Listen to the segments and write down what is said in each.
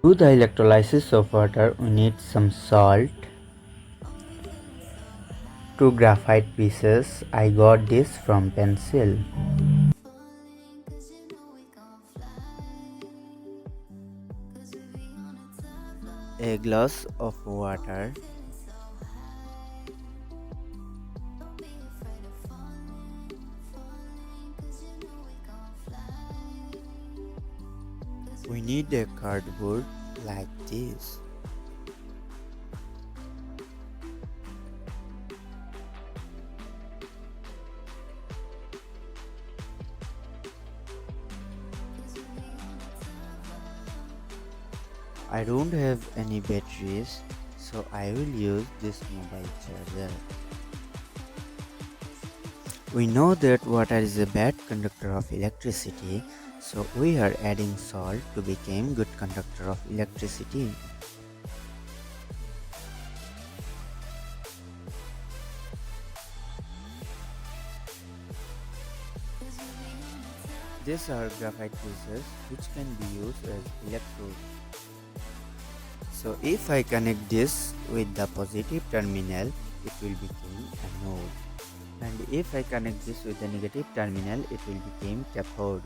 To the electrolysis of water, we need some salt, two graphite pieces. I got this from pencil. A glass of water. We need a cardboard like this. I don't have any batteries, so I will use this mobile charger. We know that water is a bad conductor of electricity, so we are adding salt to become good conductor of electricity. These are graphite pieces which can be used as electrodes. So if I connect this with the positive terminal, it will become anode. And if I connect this with the negative terminal, it will become cathode.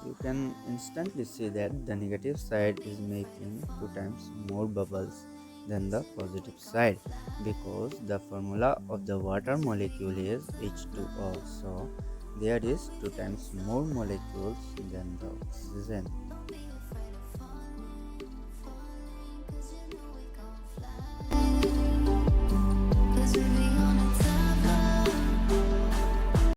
You can instantly see that the negative side is making 2 times more bubbles than the positive side, because the formula of the water molecule is H2O, so there is 2 times more molecules than the oxygen.